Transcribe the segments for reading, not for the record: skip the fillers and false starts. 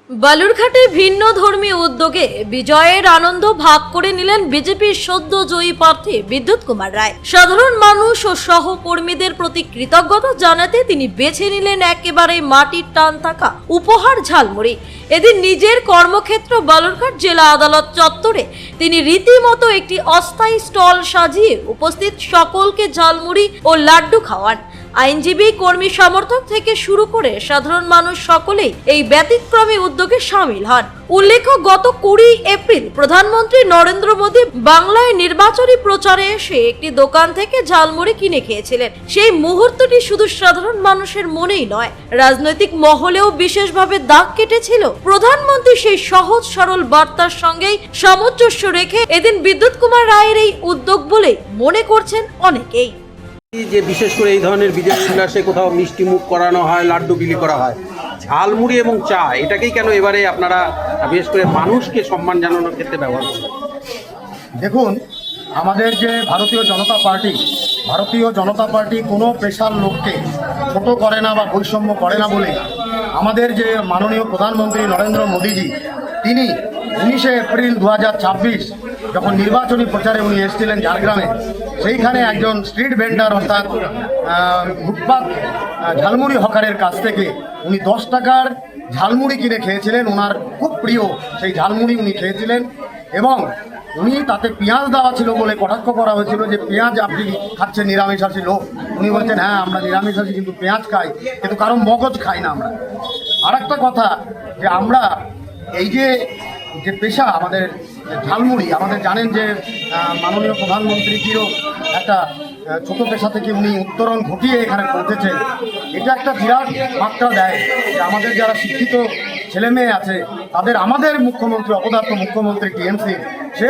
বালুরঘাটে ভিন্ন ধর্মী উদ্যোগে বিজয়ের আনন্দ ভাগ করে নিলেন বিজেপির সদ্য জয়ী প্রার্থী বিদ্যুৎ কুমার রায়। সাধারণ মানুষ ও সহকর্মীদের প্রতি কৃতজ্ঞতা জানাতে তিনি বেছে নিলেন একেবারে মাটির টান থাকা উপহার ঝালমুড়ি। এদিন নিজের কর্মক্ষেত্র বালুরঘাট জেলা আদালত চত্বরে তিনি রীতিমতো একটি অস্থায়ী স্টল সাজিয়ে উপস্থিত সকলকে ঝালমুড়ি ও লাড্ডু খাওয়ান। আইনজীবী, কর্মী সমর্থক থেকে শুরু করে সাধারণ মানুষ সকলেই এই ব্যতিক্রমী উদ্যোগে সামিল হন। উল্লেখ্য, গত 20 এপ্রিল প্রধানমন্ত্রী নরেন্দ্র মোদী বাংলায় নির্বাচনী প্রচারে এসে একটি দোকান থেকে ঝালমুড়ি কিনে খেয়েছিলেন। সেই মুহূর্তটি শুধু সাধারণ মানুষের মনেই নয়, রাজনৈতিক মহলেও বিশেষভাবে দাগ কেটেছিল। প্রধানমন্ত্রী সেই সহজ সরল বার্তার সঙ্গেই সামঞ্জস্য রেখে এদিন বিদ্যুৎ কুমার রায়ের এই উদ্যোগ বলে মনে করছেন অনেকেই। যে বিশেষ করে এই ধরনের বিজয় উল্লাসে কোথাও মিষ্টি মুখ করানো হয়, লাড্ডু বিলি করা হয়, ঝালমুড়ি এবং চা এটাকেই কেন এবারে আপনারা বিশেষ করে মানুষকে সম্মান জানানোর ক্ষেত্রে ব্যবহার করেন? দেখুন, আমাদের যে ভারতীয় জনতা পার্টি কোনো পেশার লোককে ছোট করে না বা বৈষম্য করে না বলে আমাদের যে মাননীয় প্রধানমন্ত্রী নরেন্দ্র মোদীজি, তিনি 19 এপ্রিল 2026 যখন নির্বাচনী প্রচারে উনি এসেছিলেন ঝাড়গ্রামে, সেইখানে একজন স্ট্রিট ভেন্ডার অর্থাৎ ফুটপাত ঝালমুড়ি হকারের কাছ থেকে উনি 10 টাকার ঝালমুড়ি কিনে খেয়েছিলেন। ওনার খুব প্রিয় সেই ঝালমুড়ি উনি খেয়েছিলেন এবং উনি তাতে পেঁয়াজ দেওয়া ছিল বলে কটাক্ষ করা হয়েছিল যে পেঁয়াজ আপনি খাচ্ছেন, নিরামিষাশী লোক। উনি বলছেন, হ্যাঁ আমরা নিরামিষাশী, কিন্তু পেঁয়াজ খাই, কিন্তু কারণ মগজ খাই না আমরা। আর একটা কথা, যে আমরা এই যে পেশা আমাদের ঝালমুড়ি, আমাদের জানেন যে মাননীয় প্রধানমন্ত্রীজিরও একটা ছোট পেশা থেকে উনি উত্তরণ ঘটিয়ে এখানে পৌঁছেছেন। এটা একটা বিরাট মাত্রা দেয় যে আমাদের যারা শিক্ষিত ছেলে মেয়ে আছে তাদের, আমাদের মুখ্যমন্ত্রী, অপদার্থ মুখ্যমন্ত্রী টিএমসি, সে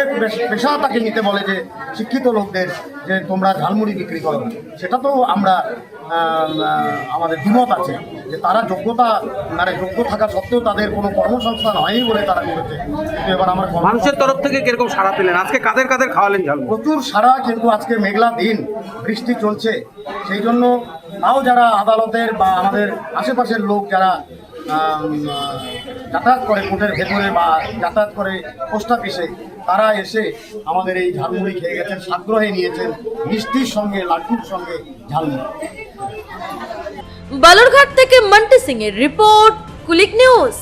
পেশা তাকে নিতে বলে যে শিক্ষিত লোকদের যে তোমরা ঝালমুড়ি বিক্রি করো। সেটা তো আমরা আমাদের দ্বিমত আছে যে তারা যোগ্য থাকা সত্ত্বেও তাদের কোনো কর্মসংস্থান হয়নি বলে তারা করেছে। কিন্তু এবার আমার মানুষের তরফ থেকে কিরকম সাড়া পেলেন? আজকে কাদের কাদের খাওয়ালেন ঝালমুড়ি? প্রচুর সাড়া, কিন্তু আজকে মেঘলা দিন, বৃষ্টি চলছে, সেই জন্য তাও যারা আদালতের বা আমাদের আশেপাশের লোক যারা যাতায়াত করে কোর্টের ভেতরে বা যাতায়াত করে পোস্ট অফিসে, তারা এসে আমাদের এই ঝালমুড়ি খেয়ে গেছেন, সাগ্রহে নিয়েছেন, মিষ্টির সঙ্গে লাড্ডুর সঙ্গে ঝালমুড়ি। বালুরঘাট থেকে মন্টি সিং এর রিপোর্ট, কুলিক নিউজ।